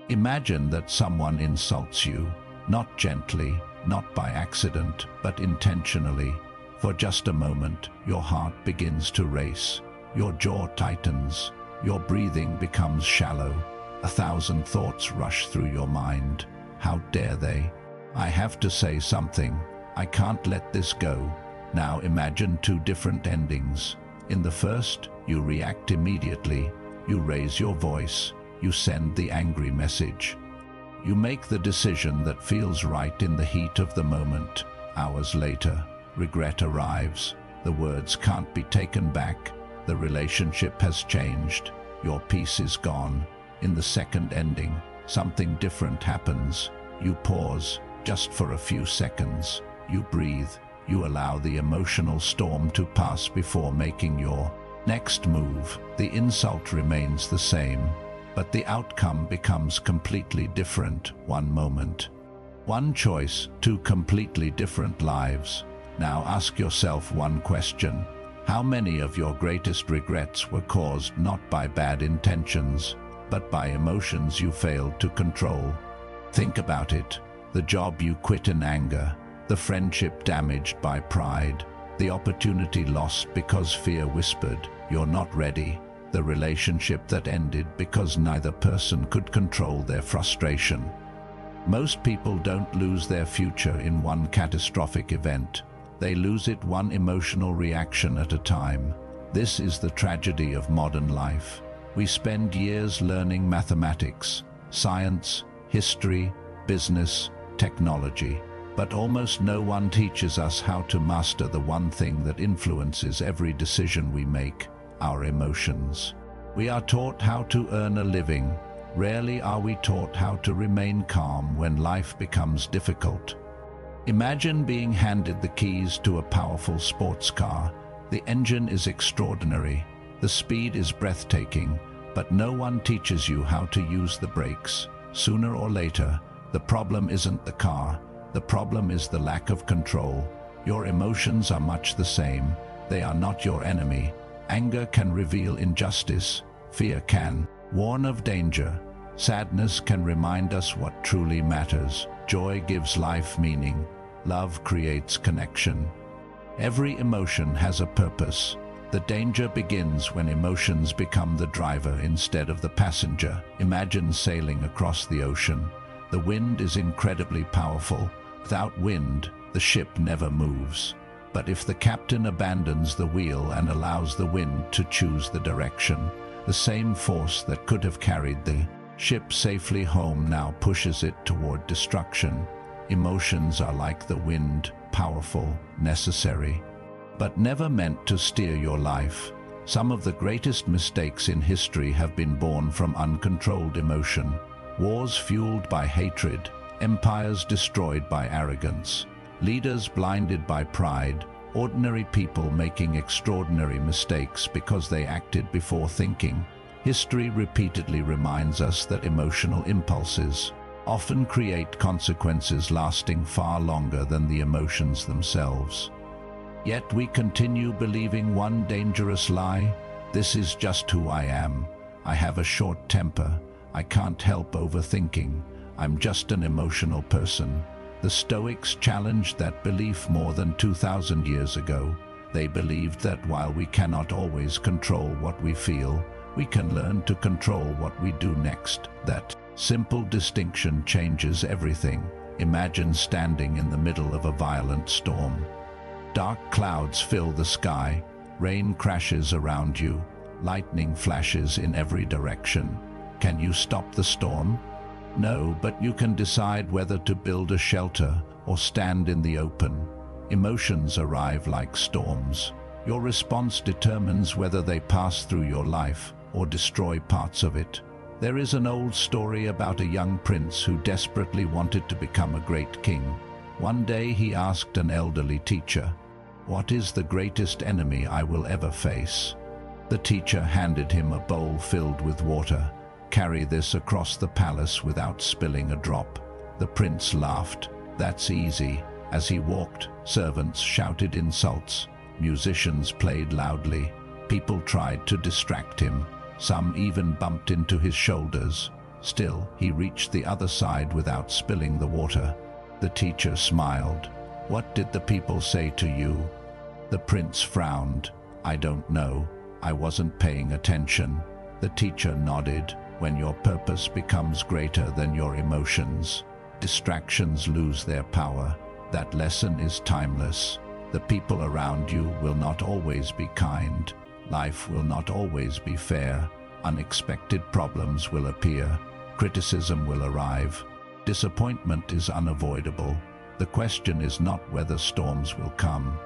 Imagine that someone insults you, not gently, not by accident, but intentionally. For just a moment, your heart begins to race, your jaw tightens, your breathing becomes shallow. 1,000 thoughts rush through your mind. How dare they? I have to say something. I can't let this go. Now imagine two different endings. In the first, you react immediately. You raise your voice. You send the angry message. You make the decision that feels right in the heat of the moment. Hours later, regret arrives. The words can't be taken back. The relationship has changed. Your peace is gone. In the second ending, something different happens. You pause, just for a few seconds. You breathe. You allow the emotional storm to pass before making your next move. The insult remains the same, but the outcome becomes completely different. One moment, one choice, two completely different lives. Now ask yourself one question. How many of your greatest regrets were caused not by bad intentions, but by emotions you failed to control? Think about it. The job you quit in anger, the friendship damaged by pride, the opportunity lost because fear whispered, "You're not ready," the relationship that ended because neither person could control their frustration. Most people don't lose their future in one catastrophic event. They lose it one emotional reaction at a time. This is the tragedy of modern life. We spend years learning mathematics, science, history, business, technology, but almost no one teaches us how to master the one thing that influences every decision we make: our emotions. We are taught how to earn a living. Rarely are we taught how to remain calm when life becomes difficult. Imagine being handed the keys to a powerful sports car. The engine is extraordinary. The speed is breathtaking, but no one teaches you how to use the brakes. Sooner or later, the problem isn't the car. The problem is the lack of control. Your emotions are much the same. They are not your enemy. Anger can reveal injustice. Fear can warn of danger. Sadness can remind us what truly matters. Joy gives life meaning. Love creates connection. Every emotion has a purpose. The danger begins when emotions become the driver instead of the passenger. Imagine sailing across the ocean. The wind is incredibly powerful. Without wind, the ship never moves. But if the captain abandons the wheel and allows the wind to choose the direction, the same force that could have carried the ship safely home now pushes it toward destruction. Emotions are like the wind, powerful, necessary, but never meant to steer your life. Some of the greatest mistakes in history have been born from uncontrolled emotion. Wars fueled by hatred, empires destroyed by arrogance, leaders blinded by pride, ordinary people making extraordinary mistakes because they acted before thinking. History repeatedly reminds us that emotional impulses often create consequences lasting far longer than the emotions themselves. Yet we continue believing one dangerous lie: this is just who I am. I have a short temper. I can't help overthinking. I'm just an emotional person. The Stoics challenged that belief more than 2,000 years ago. They believed that while we cannot always control what we feel, we can learn to control what we do next. That simple distinction changes everything. Imagine standing in the middle of a violent storm. Dark clouds fill the sky, rain crashes around you, lightning flashes in every direction. Can you stop the storm? No, but you can decide whether to build a shelter or stand in the open. Emotions arrive like storms. Your response determines whether they pass through your life or destroy parts of it. There is an old story about a young prince who desperately wanted to become a great king. One day he asked an elderly teacher, "What is the greatest enemy I will ever face?" The teacher handed him a bowl filled with water. "Carry this across the palace without spilling a drop." The prince laughed. "That's easy." As he walked, servants shouted insults. Musicians played loudly. People tried to distract him. Some even bumped into his shoulders. Still, he reached the other side without spilling the water. The teacher smiled. "What did the people say to you?" The prince frowned. "I don't know. I wasn't paying attention." The teacher nodded. When your purpose becomes greater than your emotions, distractions lose their power. That lesson is timeless. The people around you will not always be kind. Life will not always be fair. Unexpected problems will appear. Criticism will arrive. Disappointment is unavoidable. The question is not whether storms will come.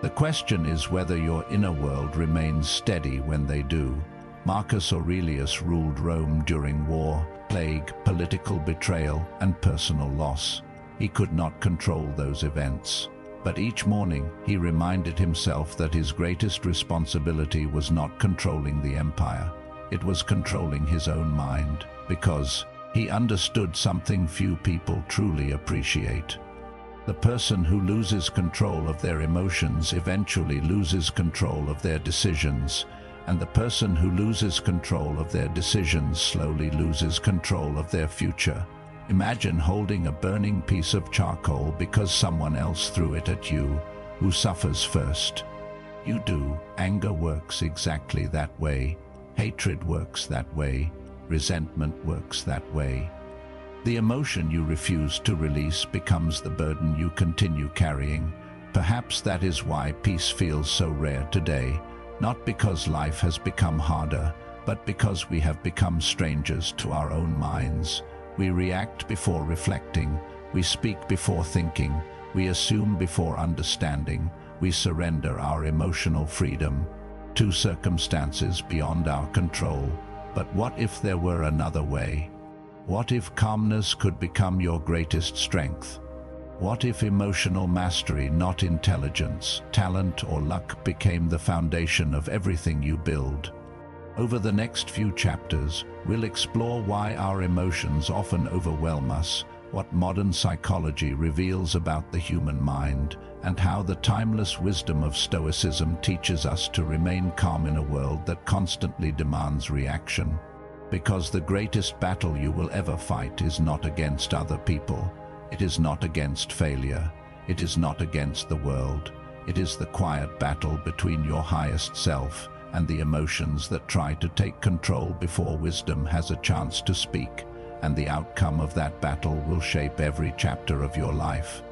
The question is whether your inner world remains steady when they do. Marcus Aurelius ruled Rome during war, plague, political betrayal, and personal loss. He could not control those events. But each morning he reminded himself that his greatest responsibility was not controlling the empire. It was controlling his own mind, because he understood something few people truly appreciate. The person who loses control of their emotions eventually loses control of their decisions, and the person who loses control of their decisions slowly loses control of their future. Imagine holding a burning piece of charcoal because someone else threw it at you. Who suffers first? You do. Anger works exactly that way. Hatred works that way. Resentment works that way. The emotion you refuse to release becomes the burden you continue carrying. Perhaps that is why peace feels so rare today, not because life has become harder, but because we have become strangers to our own minds. We react before reflecting, we speak before thinking, we assume before understanding, we surrender our emotional freedom to circumstances beyond our control. But what if there were another way? What if calmness could become your greatest strength? What if emotional mastery, not intelligence, talent, or luck, became the foundation of everything you build? Over the next few chapters, we'll explore why our emotions often overwhelm us, what modern psychology reveals about the human mind, and how the timeless wisdom of Stoicism teaches us to remain calm in a world that constantly demands reaction. Because the greatest battle you will ever fight is not against other people. It is not against failure. It is not against the world. It is the quiet battle between your highest self and the emotions that try to take control before wisdom has a chance to speak. And the outcome of that battle will shape every chapter of your life.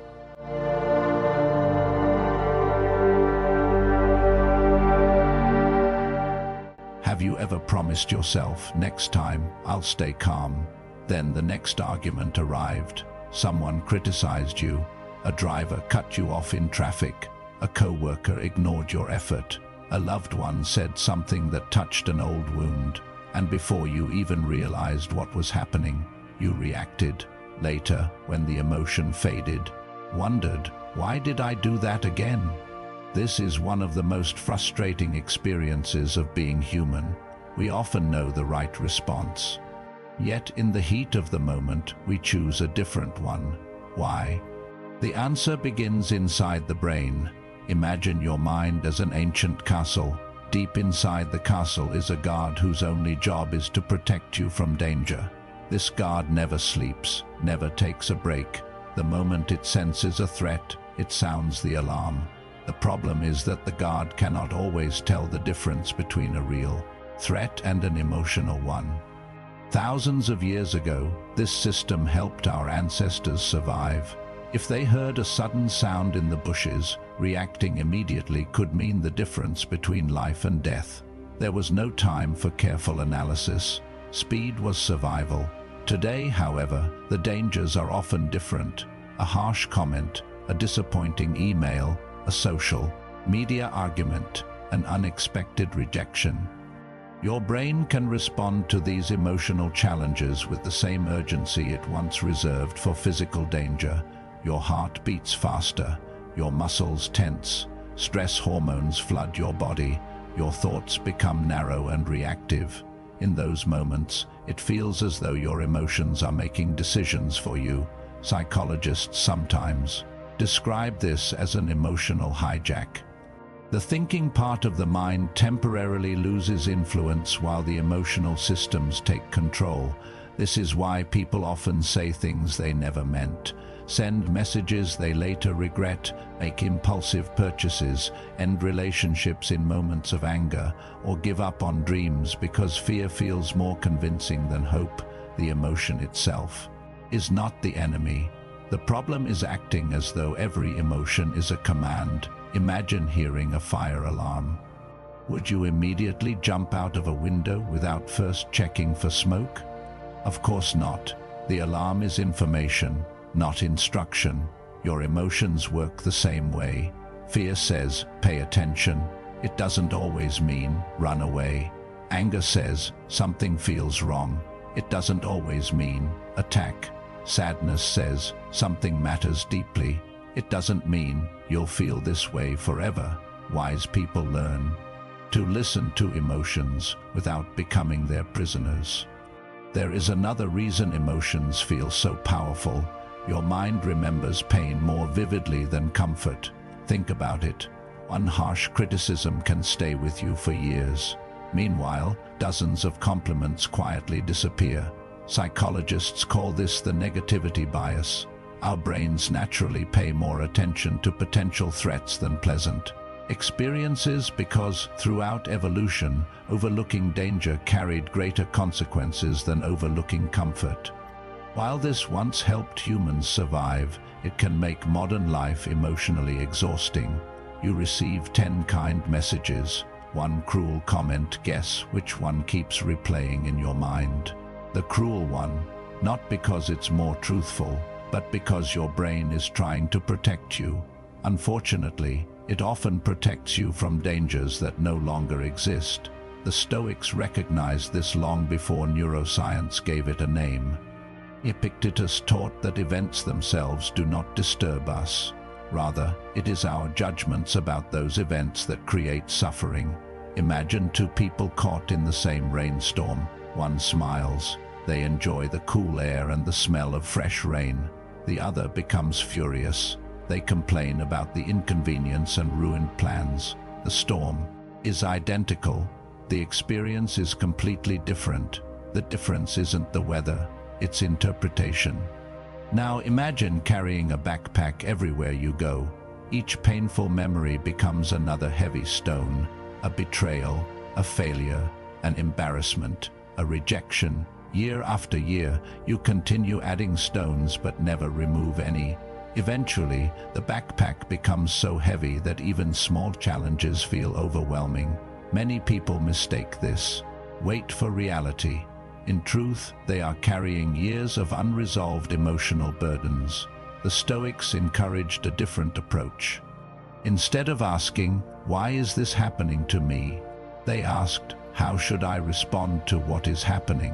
Have you ever promised yourself, next time, I'll stay calm? Then the next argument arrived. Someone criticized you. A driver cut you off in traffic. A co-worker ignored your effort. A loved one said something that touched an old wound. And before you even realized what was happening, you reacted. Later, when the emotion faded, wondered, why did I do that again? This is one of the most frustrating experiences of being human. We often know the right response. Yet in the heat of the moment, we choose a different one. Why? The answer begins inside the brain. Imagine your mind as an ancient castle. Deep inside the castle is a guard whose only job is to protect you from danger. This guard never sleeps, never takes a break. The moment it senses a threat, it sounds the alarm. The problem is that the guard cannot always tell the difference between a real threat and an emotional one. Thousands of years ago, this system helped our ancestors survive. If they heard a sudden sound in the bushes, reacting immediately could mean the difference between life and death. There was no time for careful analysis. Speed was survival. Today, however, the dangers are often different. A harsh comment, a disappointing email, a social media argument, an unexpected rejection. Your brain can respond to these emotional challenges with the same urgency it once reserved for physical danger. Your heart beats faster, your muscles tense, stress hormones flood your body, your thoughts become narrow and reactive. In those moments, it feels as though your emotions are making decisions for you. Psychologists sometimes describe this as an emotional hijack. The thinking part of the mind temporarily loses influence while the emotional systems take control. This is why people often say things they never meant, send messages they later regret, make impulsive purchases, end relationships in moments of anger, or give up on dreams because fear feels more convincing than hope. The emotion itself is not the enemy. The problem is acting as though every emotion is a command. Imagine hearing a fire alarm. Would you immediately jump out of a window without first checking for smoke? Of course not. The alarm is information, not instruction. Your emotions work the same way. Fear says, pay attention. It doesn't always mean, run away. Anger says, something feels wrong. It doesn't always mean, attack. Sadness says, something matters deeply. It doesn't mean, you'll feel this way forever. Wise people learn to listen to emotions without becoming their prisoners. There is another reason emotions feel so powerful. Your mind remembers pain more vividly than comfort. Think about it. One harsh criticism can stay with you for years. Meanwhile, dozens of compliments quietly disappear. Psychologists call this the negativity bias. Our brains naturally pay more attention to potential threats than pleasant experiences because, throughout evolution, overlooking danger carried greater consequences than overlooking comfort. While this once helped humans survive, it can make modern life emotionally exhausting. You receive 10 kind messages, one cruel comment. Guess which one keeps replaying in your mind? The cruel one, not because it's more truthful, but because your brain is trying to protect you. Unfortunately, it often protects you from dangers that no longer exist. The Stoics recognized this long before neuroscience gave it a name. Epictetus taught that events themselves do not disturb us. Rather, it is our judgments about those events that create suffering. Imagine two people caught in the same rainstorm. One smiles. They enjoy the cool air and the smell of fresh rain. The other becomes furious. They complain about the inconvenience and ruined plans. The storm is identical. The experience is completely different. The difference isn't the weather, it's interpretation. Now imagine carrying a backpack everywhere you go. Each painful memory becomes another heavy stone, a betrayal, a failure, an embarrassment, a rejection. Year after year, you continue adding stones but never remove any. Eventually, the backpack becomes so heavy that even small challenges feel overwhelming. Many people mistake this weight for reality. In truth, they are carrying years of unresolved emotional burdens. The Stoics encouraged a different approach. Instead of asking, "Why is this happening to me?" they asked, "How should I respond to what is happening?"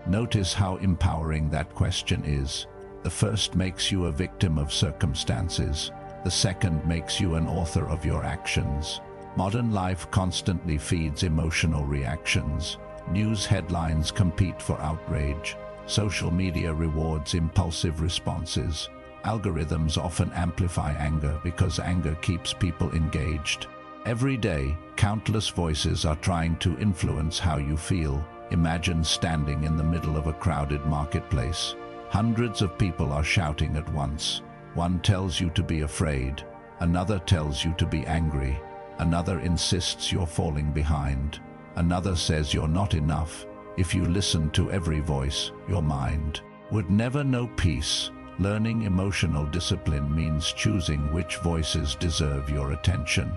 Notice how empowering that question is. The first makes you a victim of circumstances. The second makes you an author of your actions. Modern life constantly feeds emotional reactions. News headlines compete for outrage. Social media rewards impulsive responses. Algorithms often amplify anger because anger keeps people engaged. Every day, countless voices are trying to influence how you feel. Imagine standing in the middle of a crowded marketplace. Hundreds of people are shouting at once. One tells you to be afraid. Another tells you to be angry. Another insists you're falling behind. Another says you're not enough. If you listen to every voice, your mind would never know peace. Learning emotional discipline means choosing which voices deserve your attention.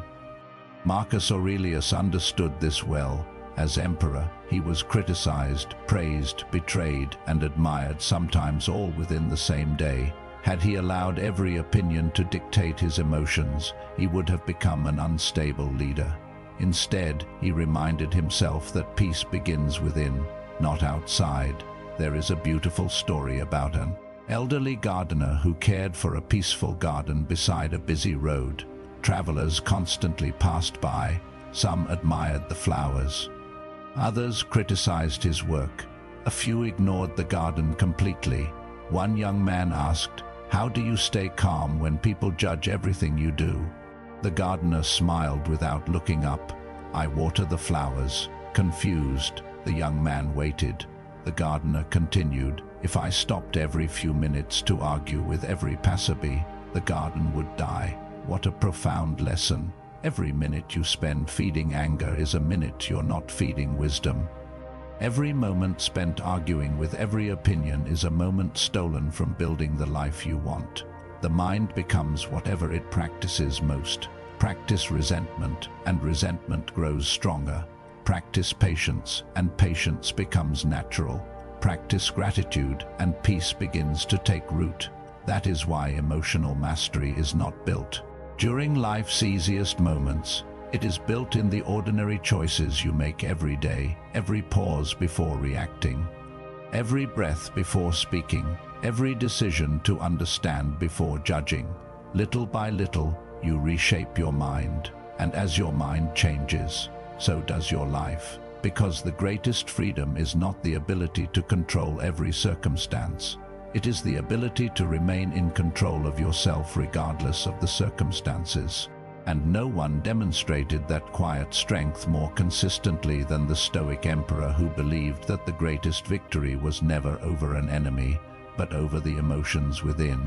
Marcus Aurelius understood this well. As emperor, he was criticized, praised, betrayed, and admired, sometimes all within the same day. Had he allowed every opinion to dictate his emotions, he would have become an unstable leader. Instead, he reminded himself that peace begins within, not outside. There is a beautiful story about an elderly gardener who cared for a peaceful garden beside a busy road. Travelers constantly passed by. Some admired the flowers. Others criticized his work. A few ignored the garden completely. One young man asked, "How do you stay calm when people judge everything you do?" The gardener smiled without looking up. "I water the flowers." Confused, the young man waited. The gardener continued, "If I stopped every few minutes to argue with every passerby, the garden would die." What a profound lesson. Every minute you spend feeding anger is a minute you're not feeding wisdom. Every moment spent arguing with every opinion is a moment stolen from building the life you want. The mind becomes whatever it practices most. Practice resentment, and resentment grows stronger. Practice patience, and patience becomes natural. Practice gratitude, and peace begins to take root. That is why emotional mastery is not built during life's easiest moments. It is built in the ordinary choices you make every day, every pause before reacting, every breath before speaking, every decision to understand before judging. Little by little, you reshape your mind, and as your mind changes, so does your life. Because the greatest freedom is not the ability to control every circumstance. It is the ability to remain in control of yourself regardless of the circumstances. And no one demonstrated that quiet strength more consistently than the Stoic emperor, who believed that the greatest victory was never over an enemy, but over the emotions within.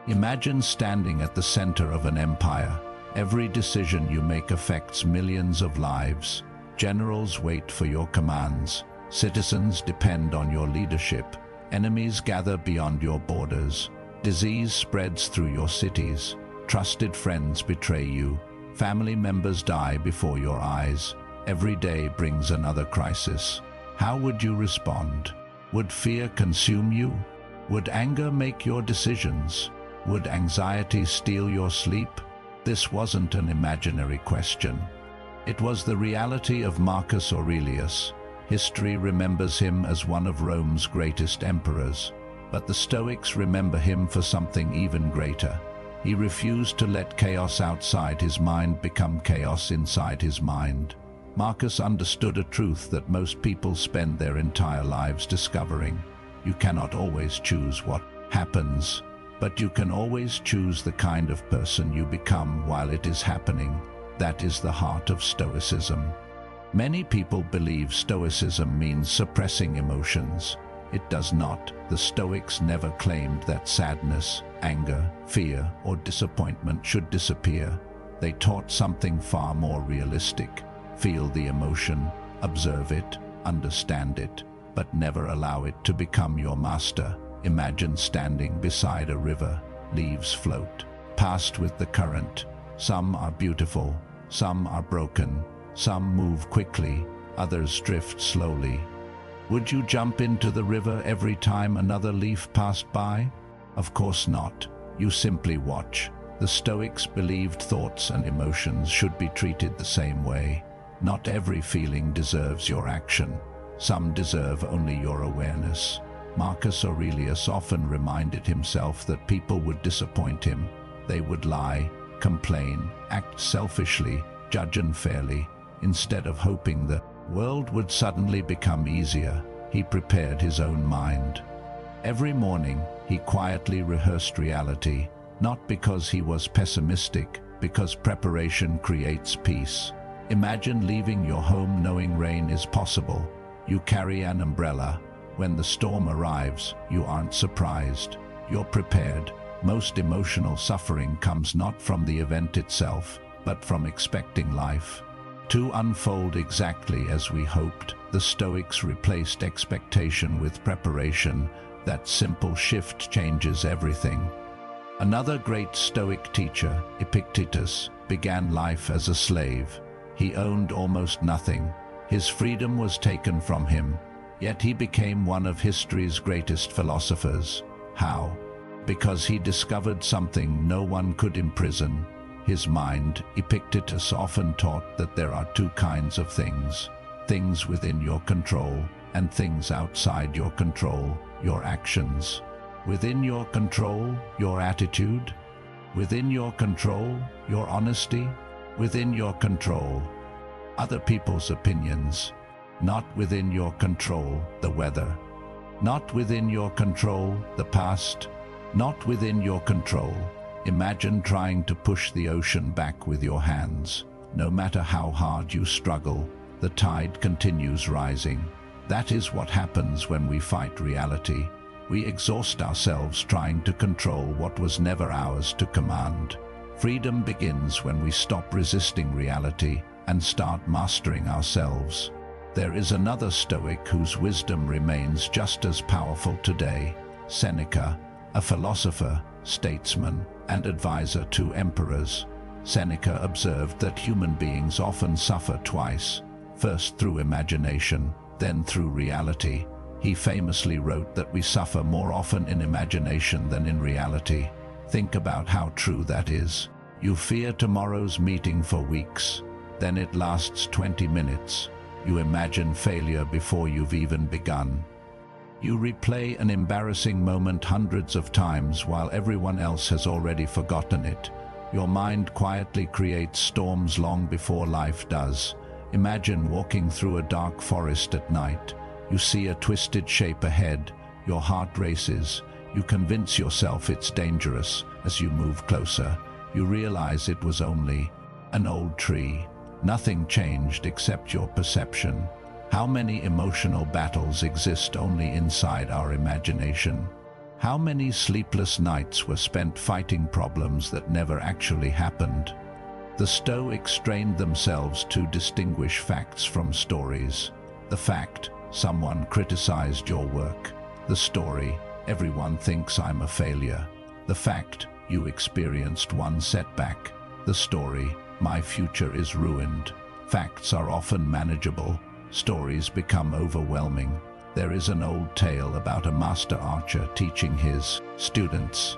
Imagine standing at the center of an empire. Every decision you make affects millions of lives. Generals wait for your commands. Citizens depend on your leadership. Enemies gather beyond your borders. Disease spreads through your cities. Trusted friends betray you. Family members die before your eyes. Every day brings another crisis. How would you respond? Would fear consume you? Would anger make your decisions? Would anxiety steal your sleep? This wasn't an imaginary question. It was the reality of Marcus Aurelius. History remembers him as one of Rome's greatest emperors, but the Stoics remember him for something even greater. He refused to let chaos outside his mind become chaos inside his mind. Marcus understood a truth that most people spend their entire lives discovering. You cannot always choose what happens, but you can always choose the kind of person you become while it is happening. That is the heart of Stoicism. Many people believe Stoicism means suppressing emotions. It does not. The Stoics never claimed that sadness, anger, fear, or disappointment should disappear. They taught something far more realistic. Feel the emotion, observe it, understand it, but never allow it to become your master. Imagine standing beside a river. Leaves float, past with the current. Some are beautiful, some are broken, some move quickly, others drift slowly. Would you jump into the river every time another leaf passed by? Of course not. You simply watch. The Stoics believed thoughts and emotions should be treated the same way. Not every feeling deserves your action. Some deserve only your awareness. Marcus Aurelius often reminded himself that people would disappoint him. They would lie, complain, act selfishly, judge unfairly. Instead of hoping the world would suddenly become easier, he prepared his own mind. Every morning, he quietly rehearsed reality, not because he was pessimistic, because preparation creates peace. Imagine leaving your home knowing rain is possible. You carry an umbrella. When the storm arrives, you aren't surprised. You're prepared. Most emotional suffering comes not from the event itself, but from expecting life to unfold exactly as we hoped. The Stoics replaced expectation with preparation. That simple shift changes everything. Another great Stoic teacher, Epictetus, began life as a slave. He owned almost nothing. His freedom was taken from him, yet he became one of history's greatest philosophers. How? Because he discovered something no one could imprison: his mind. Epictetus often taught that there are two kinds of things: things within your control and things outside your control, your actions. Within your control, your attitude. Within your control, your honesty. Within your control, other people's opinions. Not within your control, the weather. Not within your control, the past. Not within your control. Imagine trying to push the ocean back with your hands. No matter how hard you struggle, the tide continues rising. That is what happens when we fight reality. We exhaust ourselves trying to control what was never ours to command. Freedom begins when we stop resisting reality and start mastering ourselves. There is another Stoic whose wisdom remains just as powerful today, Seneca, a philosopher, statesman, and advisor to emperors. Seneca observed that human beings often suffer twice, first through imagination, then through reality. He famously wrote that we suffer more often in imagination than in reality. Think about how true that is. You fear tomorrow's meeting for weeks, then it lasts 20 minutes. You imagine failure before you've even begun. You replay an embarrassing moment hundreds of times while everyone else has already forgotten it. Your mind quietly creates storms long before life does. Imagine walking through a dark forest at night. You see a twisted shape ahead. Your heart races. You convince yourself it's dangerous. As you move closer, you realize it was only an old tree. Nothing changed except your perception. How many emotional battles exist only inside our imagination? How many sleepless nights were spent fighting problems that never actually happened? The Stoics trained themselves to distinguish facts from stories. The fact, someone criticized your work. The story, everyone thinks I'm a failure. The fact, you experienced one setback. The story, my future is ruined. Facts are often manageable. Stories become overwhelming. There is an old tale about a master archer teaching his students.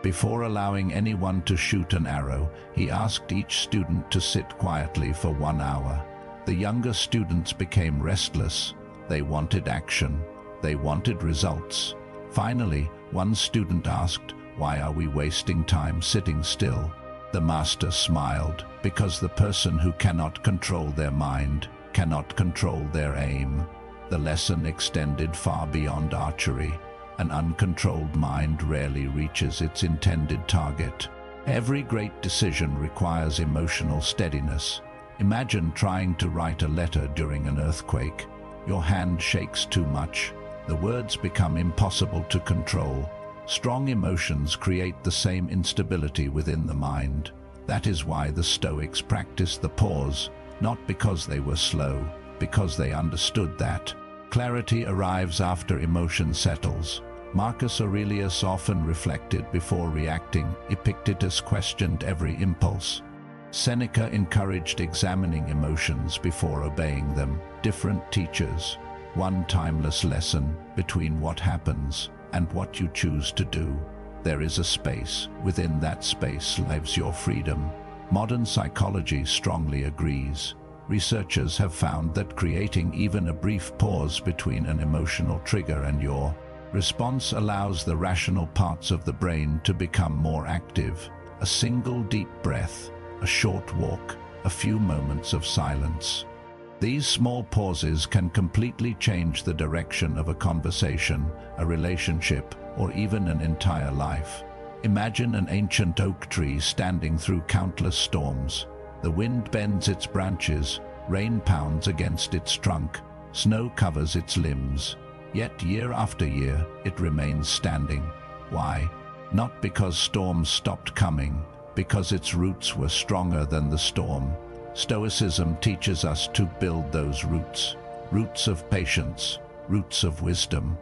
Before allowing anyone to shoot an arrow, he asked each student to sit quietly for 1 hour. The younger students became restless. They wanted action. They wanted results. Finally, one student asked, "Why are we wasting time sitting still?" The master smiled, because the person who cannot control their mind cannot control their aim. The lesson extended far beyond archery. An uncontrolled mind rarely reaches its intended target. Every great decision requires emotional steadiness. Imagine trying to write a letter during an earthquake. Your hand shakes too much. The words become impossible to control. Strong emotions create the same instability within the mind. That is why the Stoics practiced the pause, not because they were slow, because they understood that clarity arrives after emotion settles. Marcus Aurelius often reflected before reacting. Epictetus questioned every impulse. Seneca encouraged examining emotions before obeying them. Different teachers, one timeless lesson between what happens and what you choose to do. There is a space. Within that space lives your freedom. Modern psychology strongly agrees. Researchers have found that creating even a brief pause between an emotional trigger and your response allows the rational parts of the brain to become more active. A single deep breath, a short walk, a few moments of silence. These small pauses can completely change the direction of a conversation, a relationship, or even an entire life. Imagine an ancient oak tree standing through countless storms. The wind bends its branches, rain pounds against its trunk, snow covers its limbs. Yet year after year, it remains standing. Why? Not because storms stopped coming, because its roots were stronger than the storm. Stoicism teaches us to build those roots. Roots of patience, roots of wisdom,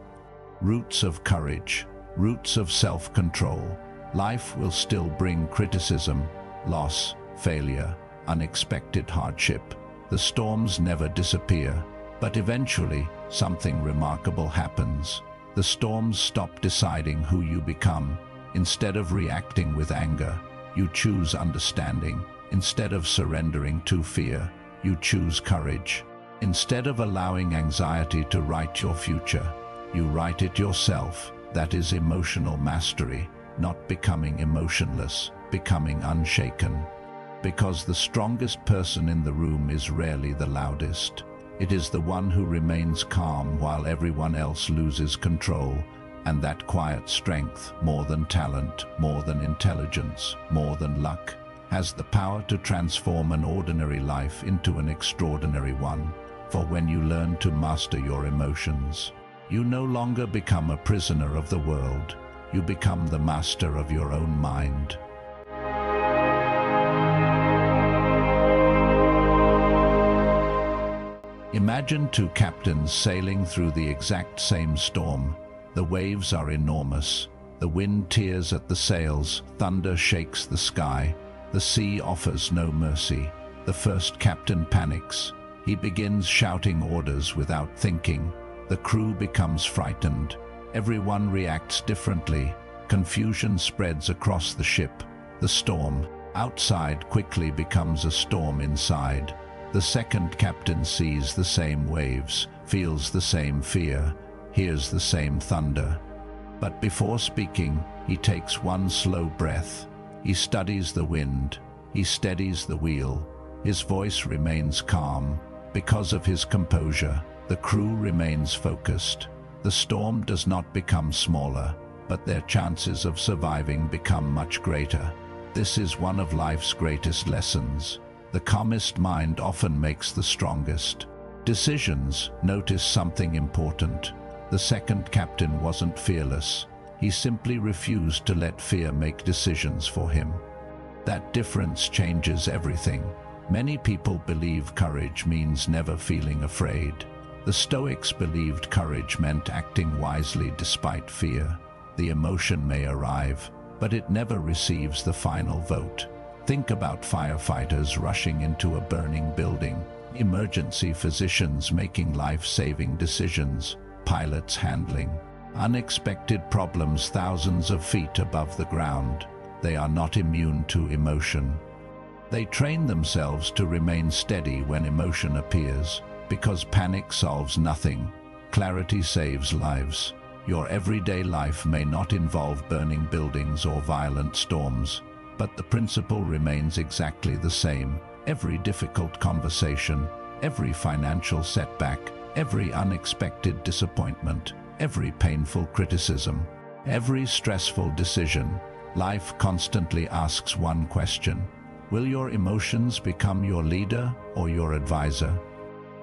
roots of courage, roots of self-control. Life will still bring criticism, loss, failure, unexpected hardship. The storms never disappear, but eventually something remarkable happens. The storms stop deciding who you become. Instead of reacting with anger, you choose understanding. Instead of surrendering to fear, you choose courage. Instead of allowing anxiety to write your future, you write it yourself. That is emotional mastery, not becoming emotionless, becoming unshaken. Because the strongest person in the room is rarely the loudest. It is the one who remains calm while everyone else loses control. And that quiet strength, more than talent, more than intelligence, more than luck, has the power to transform an ordinary life into an extraordinary one. For when you learn to master your emotions, you no longer become a prisoner of the world. You become the master of your own mind. Imagine two captains sailing through the exact same storm. The waves are enormous. The wind tears at the sails. Thunder shakes the sky. The sea offers no mercy. The first captain panics. He begins shouting orders without thinking. The crew becomes frightened. Everyone reacts differently. Confusion spreads across the ship. The storm outside quickly becomes a storm inside. The second captain sees the same waves, feels the same fear, hears the same thunder. But before speaking, he takes one slow breath. He studies the wind. He steadies the wheel. His voice remains calm. Because of his composure, the crew remains focused. The storm does not become smaller, but their chances of surviving become much greater. This is one of life's greatest lessons. The calmest mind often makes the strongest decisions. Notice something important. The second captain wasn't fearless. He simply refused to let fear make decisions for him. That difference changes everything. Many people believe courage means never feeling afraid. The Stoics believed courage meant acting wisely despite fear. The emotion may arrive, but it never receives the final vote. Think about firefighters rushing into a burning building, emergency physicians making life-saving decisions, pilots handling unexpected problems thousands of feet above the ground. They are not immune to emotion. They train themselves to remain steady when emotion appears, because panic solves nothing. Clarity saves lives. Your everyday life may not involve burning buildings or violent storms, but the principle remains exactly the same. Every difficult conversation, every financial setback, every unexpected disappointment, every painful criticism, every stressful decision, life constantly asks one question: will your emotions become your leader or your advisor?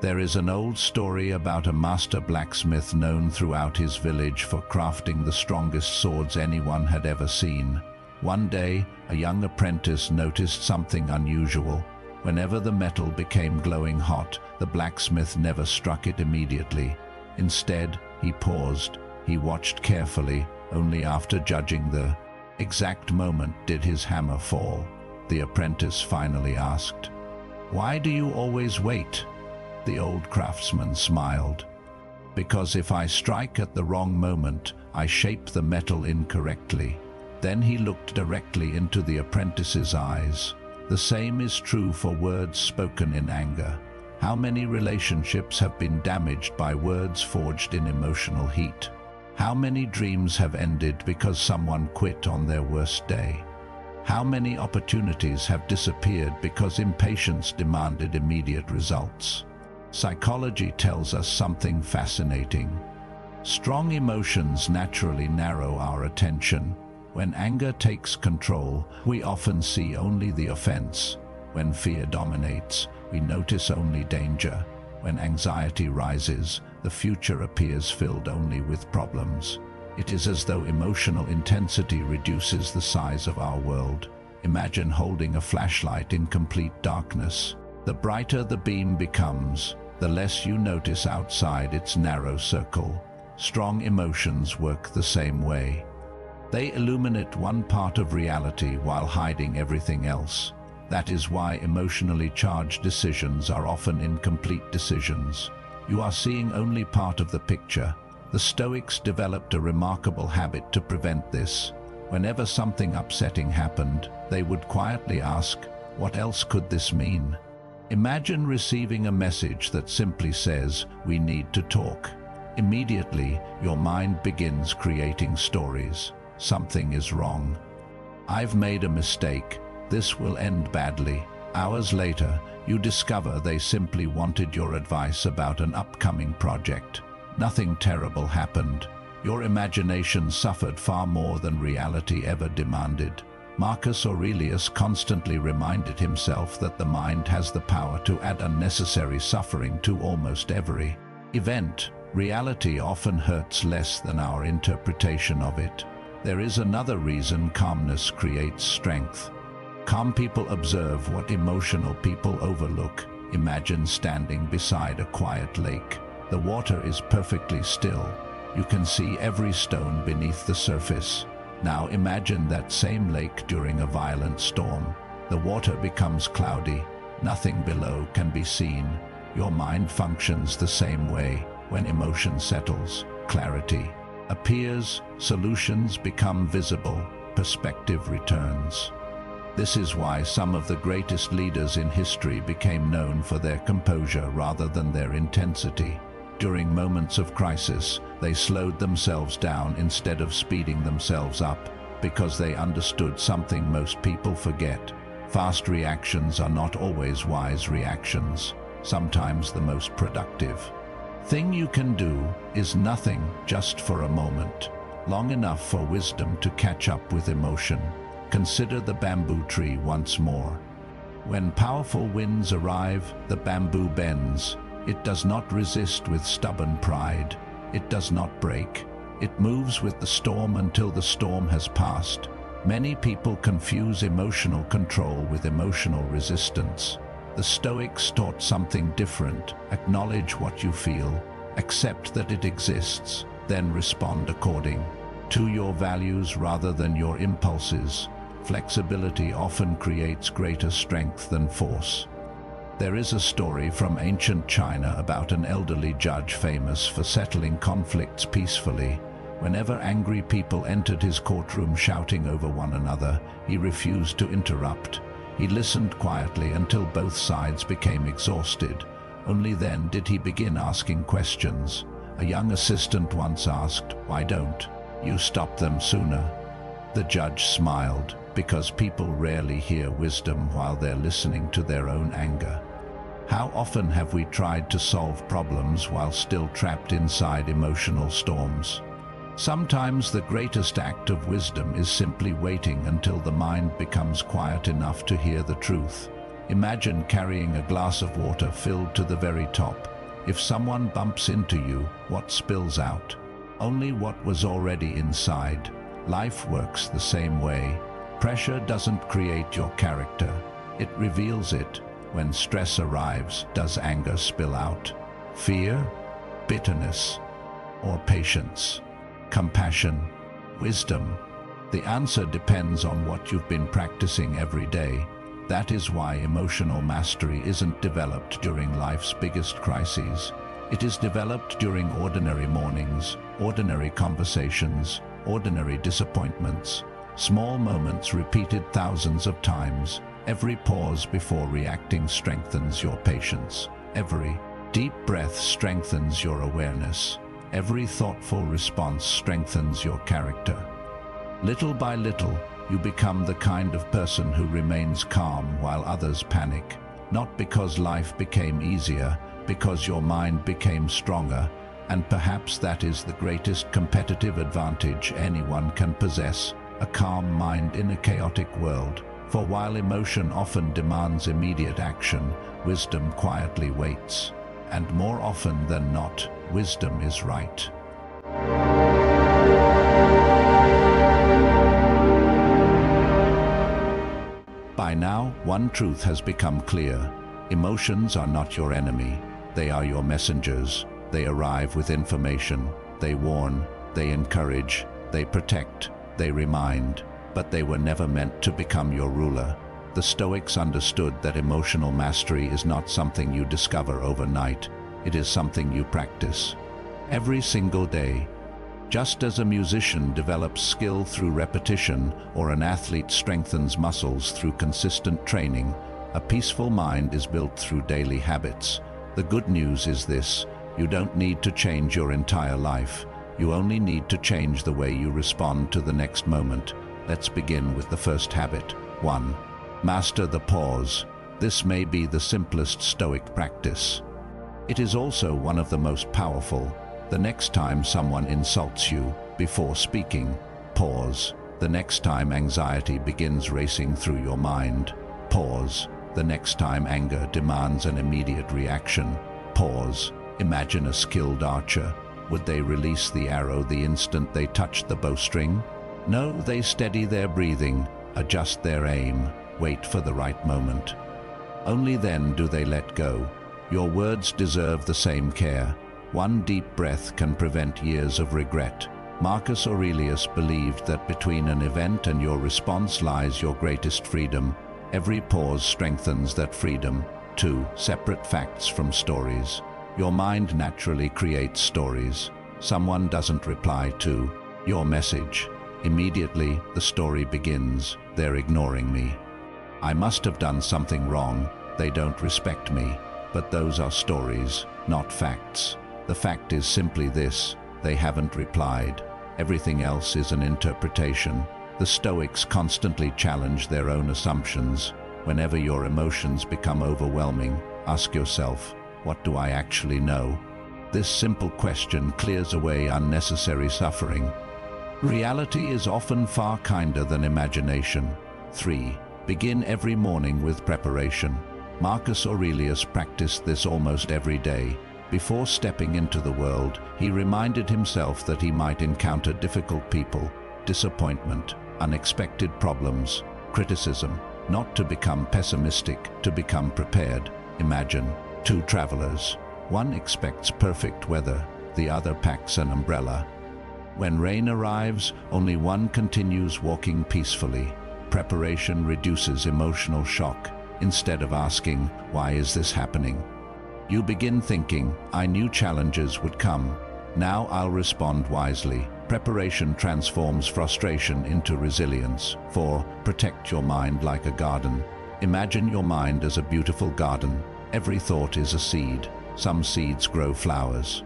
There is an old story about a master blacksmith known throughout his village for crafting the strongest swords anyone had ever seen. One day, a young apprentice noticed something unusual. Whenever the metal became glowing hot, the blacksmith never struck it immediately. Instead, he paused. He watched carefully. Only after judging the exact moment did his hammer fall. The apprentice finally asked, "Why do you always wait?" The old craftsman smiled. "Because if I strike at the wrong moment, I shape the metal incorrectly." Then he looked directly into the apprentice's eyes. The same is true for words spoken in anger. How many relationships have been damaged by words forged in emotional heat? How many dreams have ended because someone quit on their worst day? How many opportunities have disappeared because impatience demanded immediate results? Psychology tells us something fascinating. Strong emotions naturally narrow our attention. When anger takes control, we often see only the offense. When fear dominates, we notice only danger. When anxiety rises, the future appears filled only with problems. It is as though emotional intensity reduces the size of our world. Imagine holding a flashlight in complete darkness. The brighter the beam becomes, the less you notice outside its narrow circle. Strong emotions work the same way. They illuminate one part of reality while hiding everything else. That is why emotionally charged decisions are often incomplete decisions. You are seeing only part of the picture. The Stoics developed a remarkable habit to prevent this. Whenever something upsetting happened, they would quietly ask, "What else could this mean?" Imagine receiving a message that simply says, "We need to talk." Immediately, your mind begins creating stories. Something is wrong. I've made a mistake. This will end badly. Hours later, you discover they simply wanted your advice about an upcoming project. Nothing terrible happened. Your imagination suffered far more than reality ever demanded. Marcus Aurelius constantly reminded himself that the mind has the power to add unnecessary suffering to almost every event. Reality often hurts less than our interpretation of it. There is another reason calmness creates strength. Calm people observe what emotional people overlook. Imagine standing beside a quiet lake. The water is perfectly still. You can see every stone beneath the surface. Now imagine that same lake during a violent storm. The water becomes cloudy. Nothing below can be seen. Your mind functions the same way. When emotion settles, clarity appears, solutions become visible, perspective returns. This is why some of the greatest leaders in history became known for their composure rather than their intensity. During moments of crisis, they slowed themselves down instead of speeding themselves up, because they understood something most people forget. Fast reactions are not always wise reactions, sometimes the most productive. Thing you can do is nothing, just for a moment, long enough for wisdom to catch up with emotion. Consider the bamboo tree once more. When powerful winds arrive, the bamboo bends. It does not resist with stubborn pride. It does not break. It moves with the storm until the storm has passed. Many people confuse emotional control with emotional resistance. The Stoics taught something different. Acknowledge what you feel, accept that it exists, then respond according to your values rather than your impulses. Flexibility often creates greater strength than force. There is a story from ancient China about an elderly judge famous for settling conflicts peacefully. Whenever angry people entered his courtroom shouting over one another, he refused to interrupt. He listened quietly until both sides became exhausted. Only then did he begin asking questions. A young assistant once asked, "Why don't you stop them sooner?" The judge smiled, because people rarely hear wisdom while they're listening to their own anger. How often have we tried to solve problems while still trapped inside emotional storms? Sometimes the greatest act of wisdom is simply waiting until the mind becomes quiet enough to hear the truth. Imagine carrying a glass of water filled to the very top. If someone bumps into you, what spills out? Only what was already inside. Life works the same way. Pressure doesn't create your character. It reveals it. When stress arrives, does anger spill out? Fear? Bitterness? Or patience? Compassion? Wisdom? The answer depends on what you've been practicing every day. That is why emotional mastery isn't developed during life's biggest crises. It is developed during ordinary mornings, ordinary conversations, ordinary disappointments. Small moments repeated thousands of times. Every pause before reacting strengthens your patience. Every deep breath strengthens your awareness. Every thoughtful response strengthens your character. Little by little, you become the kind of person who remains calm while others panic. Not because life became easier, because your mind became stronger. And perhaps that is the greatest competitive advantage anyone can possess, a calm mind in a chaotic world. For while emotion often demands immediate action, wisdom quietly waits. And more often than not, wisdom is right. By now, one truth has become clear. Emotions are not your enemy. They are your messengers. They arrive with information. They warn, they encourage, they protect, they remind. But they were never meant to become your ruler. The Stoics understood that emotional mastery is not something you discover overnight. It is something you practice every single day. Just as a musician develops skill through repetition or an athlete strengthens muscles through consistent training, a peaceful mind is built through daily habits. The good news is this: you don't need to change your entire life. You only need to change the way you respond to the next moment. Let's begin with the first habit. 1. Master the pause. This may be the simplest Stoic practice. It is also one of the most powerful. The next time someone insults you, before speaking, pause. The next time anxiety begins racing through your mind, pause. The next time anger demands an immediate reaction, pause. Imagine a skilled archer. Would they release the arrow the instant they touched the bowstring? No, they steady their breathing, adjust their aim, wait for the right moment. Only then do they let go. Your words deserve the same care. One deep breath can prevent years of regret. Marcus Aurelius believed that between an event and your response lies your greatest freedom. Every pause strengthens that freedom. 2. Separate facts from stories. Your mind naturally creates stories. Someone doesn't reply to your message. Immediately, the story begins. They're ignoring me. I must have done something wrong. They don't respect me. But those are stories, not facts. The fact is simply this: they haven't replied. Everything else is an interpretation. The Stoics constantly challenge their own assumptions. Whenever your emotions become overwhelming, ask yourself, what do I actually know? This simple question clears away unnecessary suffering. Reality is often far kinder than imagination. 3. Begin every morning with preparation. Marcus Aurelius practiced this almost every day. Before stepping into the world, he reminded himself that he might encounter difficult people, disappointment, unexpected problems, criticism. Not to become pessimistic, to become prepared. Imagine 2 travelers. One expects perfect weather, the other packs an umbrella. When rain arrives, only one continues walking peacefully. Preparation reduces emotional shock. Instead of asking, why is this happening? You begin thinking, I knew challenges would come. Now I'll respond wisely. Preparation transforms frustration into resilience. 4. Protect your mind like a garden. Imagine your mind as a beautiful garden. Every thought is a seed. Some seeds grow flowers.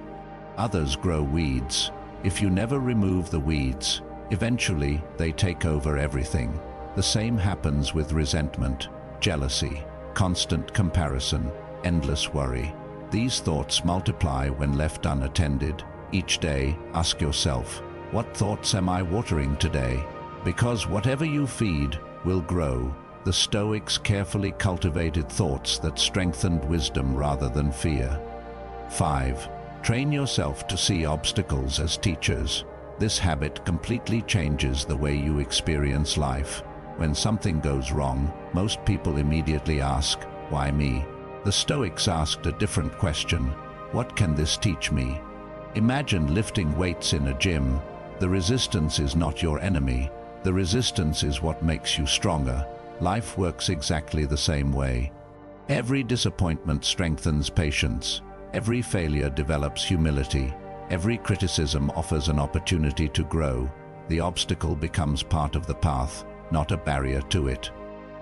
Others grow weeds. If you never remove the weeds, eventually they take over everything. The same happens with resentment, jealousy, constant comparison, endless worry. These thoughts multiply when left unattended. Each day, ask yourself, what thoughts am I watering today? Because whatever you feed will grow. The Stoics carefully cultivated thoughts that strengthened wisdom rather than fear. 5. Train yourself to see obstacles as teachers. This habit completely changes the way you experience life. When something goes wrong, most people immediately ask, why me? The Stoics asked a different question. What can this teach me? Imagine lifting weights in a gym. The resistance is not your enemy. The resistance is what makes you stronger. Life works exactly the same way. Every disappointment strengthens patience. Every failure develops humility. Every criticism offers an opportunity to grow. The obstacle becomes part of the path, not a barrier to it.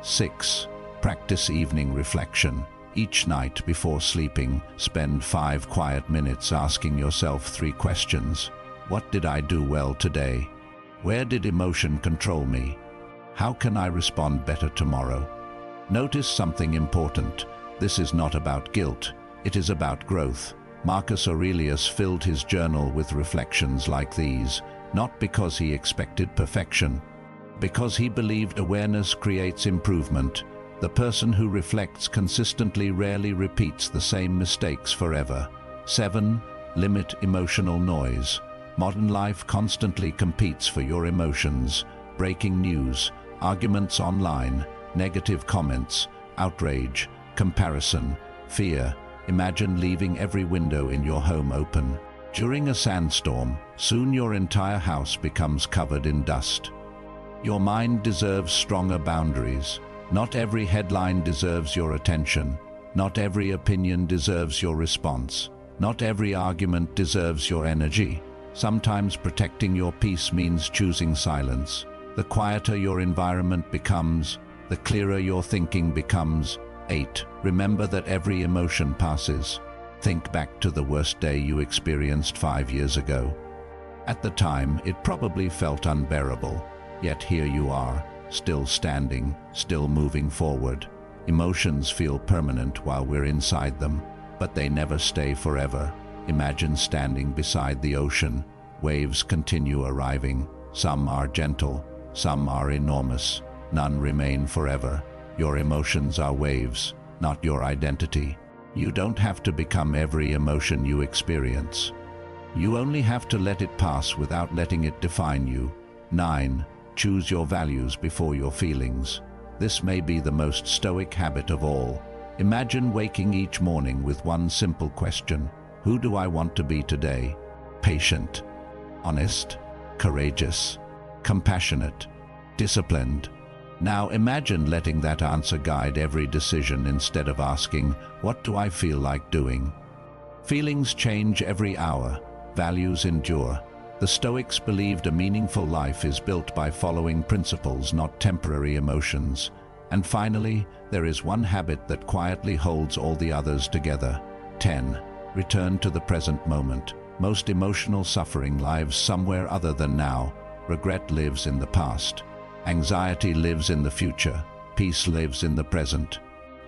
6. Practice evening reflection. Each night before sleeping, spend 5 quiet minutes asking yourself 3 questions. What did I do well today? Where did emotion control me? How can I respond better tomorrow? Notice something important. This is not about guilt. It is about growth. Marcus Aurelius filled his journal with reflections like these, not because he expected perfection, because he believed awareness creates improvement. The person who reflects consistently rarely repeats the same mistakes forever. 7. Limit emotional noise. Modern life constantly competes for your emotions. Breaking news, arguments online, negative comments, outrage, comparison, fear. Imagine leaving every window in your home open. During a sandstorm, soon your entire house becomes covered in dust. Your mind deserves stronger boundaries. Not every headline deserves your attention. Not every opinion deserves your response. Not every argument deserves your energy. Sometimes protecting your peace means choosing silence. The quieter your environment becomes, the clearer your thinking becomes. 8. Remember that every emotion passes. Think back to the worst day you experienced 5 years ago. At the time, it probably felt unbearable. Yet here you are, still standing, still moving forward. Emotions feel permanent while we're inside them, but they never stay forever. Imagine standing beside the ocean. Waves continue arriving. Some are gentle, Some are enormous, none remain forever. Your emotions are waves, not your identity. You don't have to become every emotion you experience. You only have to let it pass without letting it define you. 9. Choose your values before your feelings. This may be the most Stoic habit of all. Imagine waking each morning with one simple question: who do I want to be today? Patient, honest, courageous, compassionate, disciplined. Now imagine letting that answer guide every decision instead of asking, what do I feel like doing? Feelings change every hour. Values endure. The Stoics believed a meaningful life is built by following principles, not temporary emotions. And finally, there is one habit that quietly holds all the others together. 10. Return to the present moment. Most emotional suffering lives somewhere other than now. Regret lives in the past. Anxiety lives in the future. Peace lives in the present.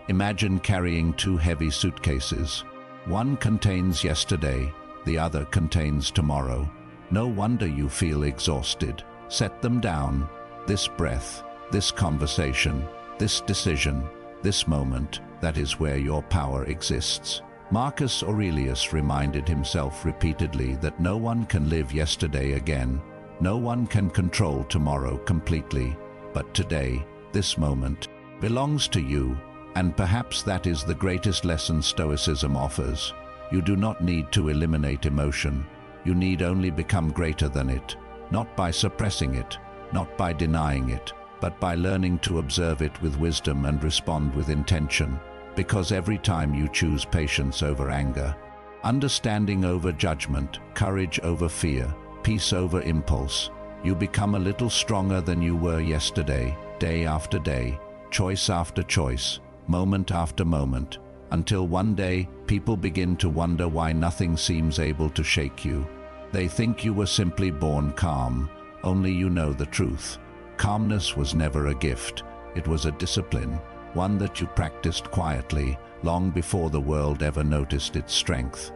Imagine carrying two heavy suitcases. One contains yesterday, the other contains tomorrow. No wonder you feel exhausted. Set them down. This breath, this conversation, this decision, this moment, that is where your power exists. Marcus Aurelius reminded himself repeatedly that no one can live yesterday again. No one can control tomorrow completely. But today, this moment, belongs to you, and perhaps that is the greatest lesson Stoicism offers. You do not need to eliminate emotion. You need only become greater than it, not by suppressing it, not by denying it, but by learning to observe it with wisdom and respond with intention. Because every time you choose patience over anger, understanding over judgment, courage over fear, peace over impulse, you become a little stronger than you were yesterday, day after day, choice after choice, moment after moment, until one day people begin to wonder why nothing seems able to shake you. They think you were simply born calm, only you know the truth. Calmness was never a gift, it was a discipline, one that you practiced quietly, long before the world ever noticed its strength.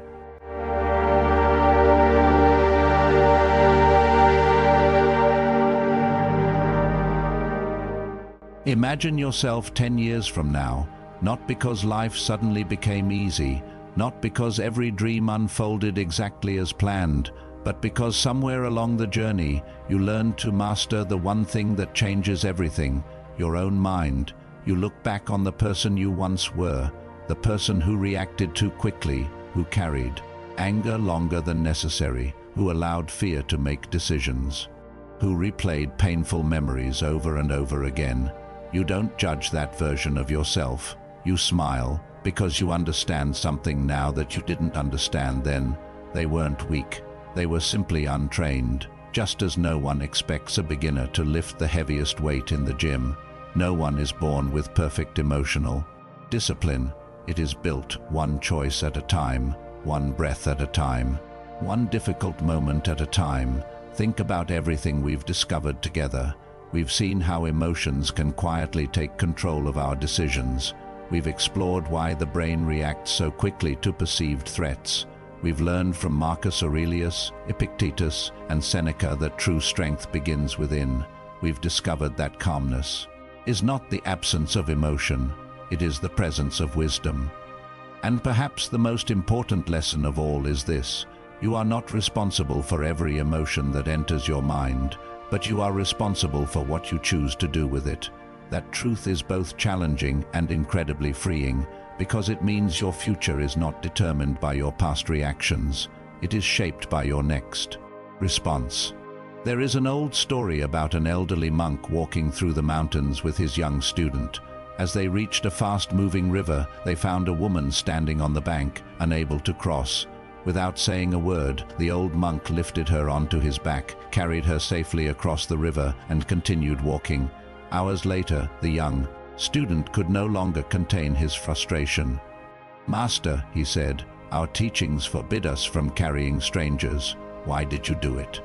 Imagine yourself 10 years from now, not because life suddenly became easy, not because every dream unfolded exactly as planned, but because somewhere along the journey you learned to master the one thing that changes everything, your own mind. You look back on the person you once were, the person who reacted too quickly, who carried anger longer than necessary, who allowed fear to make decisions, who replayed painful memories over and over again. You don't judge that version of yourself. You smile because you understand something now that you didn't understand then. They weren't weak. They were simply untrained. Just as no one expects a beginner to lift the heaviest weight in the gym, no one is born with perfect emotional discipline. It is built one choice at a time, one breath at a time, one difficult moment at a time. Think about everything we've discovered together. We've seen how emotions can quietly take control of our decisions. We've explored why the brain reacts so quickly to perceived threats. We've learned from Marcus Aurelius, Epictetus, and Seneca that true strength begins within. We've discovered that calmness is not the absence of emotion, it is the presence of wisdom. And perhaps the most important lesson of all is this: you are not responsible for every emotion that enters your mind, but you are responsible for what you choose to do with it. That truth is both challenging and incredibly freeing, because it means your future is not determined by your past reactions. It is shaped by your next response. There is an old story about an elderly monk walking through the mountains with his young student. As they reached a fast-moving river, they found a woman standing on the bank, unable to cross. Without saying a word, the old monk lifted her onto his back, carried her safely across the river, and continued walking. Hours later, the young student could no longer contain his frustration. "Master," he said, "our teachings forbid us from carrying strangers. Why did you do it?"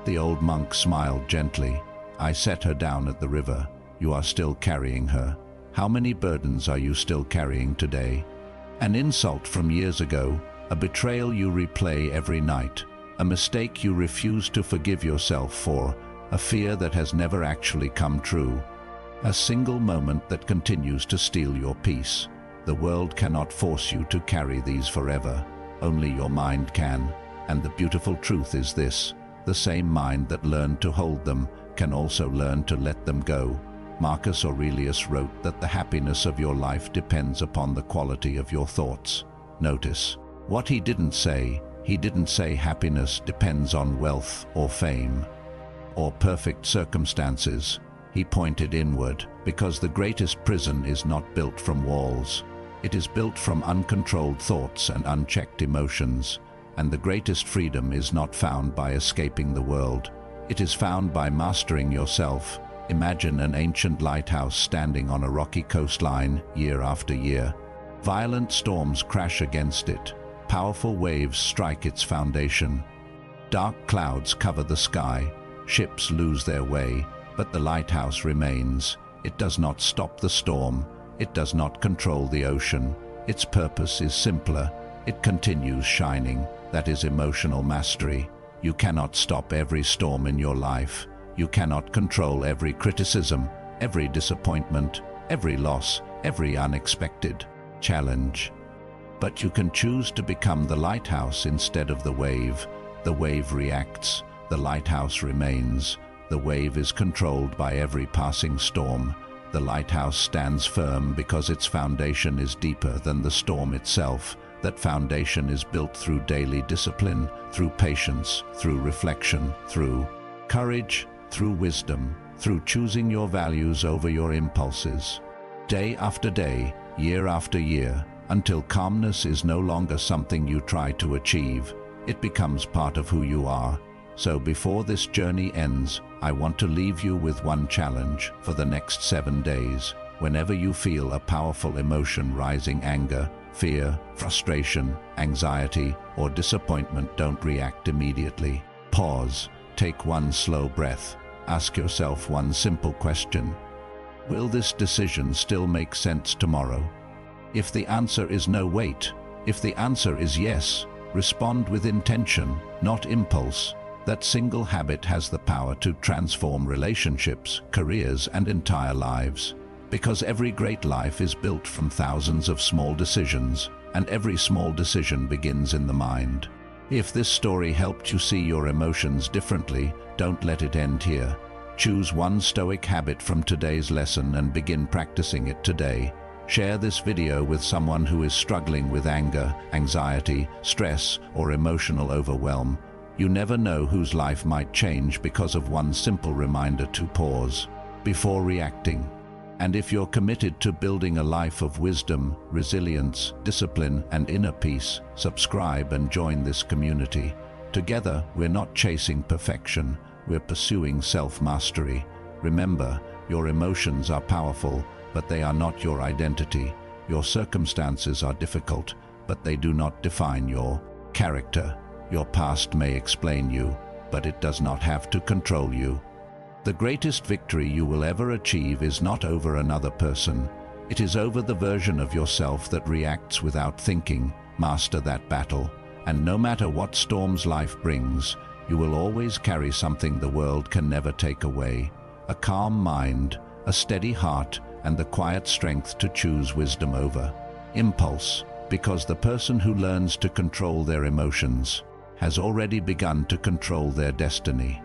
The old monk smiled gently. "I set her down at the river. You are still carrying her. How many burdens are you still carrying today? An insult from years ago, a betrayal you replay every night, a mistake you refuse to forgive yourself for, a fear that has never actually come true, a single moment that continues to steal your peace. The world cannot force you to carry these forever. Only your mind can. And the beautiful truth is this: the same mind that learned to hold them can also learn to let them go. Marcus Aurelius wrote that the happiness of your life depends upon the quality of your thoughts. Notice what he didn't say. He didn't say happiness depends on wealth or fame or perfect circumstances. He pointed inward, because the greatest prison is not built from walls. It is built from uncontrolled thoughts and unchecked emotions. And the greatest freedom is not found by escaping the world. It is found by mastering yourself. Imagine an ancient lighthouse standing on a rocky coastline year after year. Violent storms crash against it. Powerful waves strike its foundation. Dark clouds cover the sky. Ships lose their way, but the lighthouse remains. It does not stop the storm. It does not control the ocean. Its purpose is simpler. It continues shining. That is emotional mastery. You cannot stop every storm in your life. You cannot control every criticism, every disappointment, every loss, every unexpected challenge. But you can choose to become the lighthouse instead of the wave. The wave reacts. The lighthouse remains. The wave is controlled by every passing storm. The lighthouse stands firm because its foundation is deeper than the storm itself. That foundation is built through daily discipline, through patience, through reflection, through courage, through wisdom, through choosing your values over your impulses. Day after day, year after year, until calmness is no longer something you try to achieve. It becomes part of who you are. So before this journey ends, I want to leave you with one challenge for the next 7 days. Whenever you feel a powerful emotion rising, anger, fear, frustration, anxiety, or disappointment, don't react immediately. Pause. Take one slow breath. Ask yourself one simple question. Will this decision still make sense tomorrow? If the answer is no, wait. If the answer is yes, respond with intention, not impulse. That single habit has the power to transform relationships, careers, and entire lives. Because every great life is built from thousands of small decisions, and every small decision begins in the mind. If this story helped you see your emotions differently, don't let it end here. Choose one Stoic habit from today's lesson and begin practicing it today. Share this video with someone who is struggling with anger, anxiety, stress, or emotional overwhelm. You never know whose life might change because of one simple reminder to pause before reacting. And if you're committed to building a life of wisdom, resilience, discipline, and inner peace, subscribe and join this community. Together, we're not chasing perfection, we're pursuing self-mastery. Remember, your emotions are powerful, but they are not your identity. Your circumstances are difficult, but they do not define your character. Your past may explain you, but it does not have to control you. The greatest victory you will ever achieve is not over another person. It is over the version of yourself that reacts without thinking. Master that battle, and no matter what storms life brings, you will always carry something the world can never take away. A calm mind, a steady heart, and the quiet strength to choose wisdom over impulse, because the person who learns to control their emotions has already begun to control their destiny.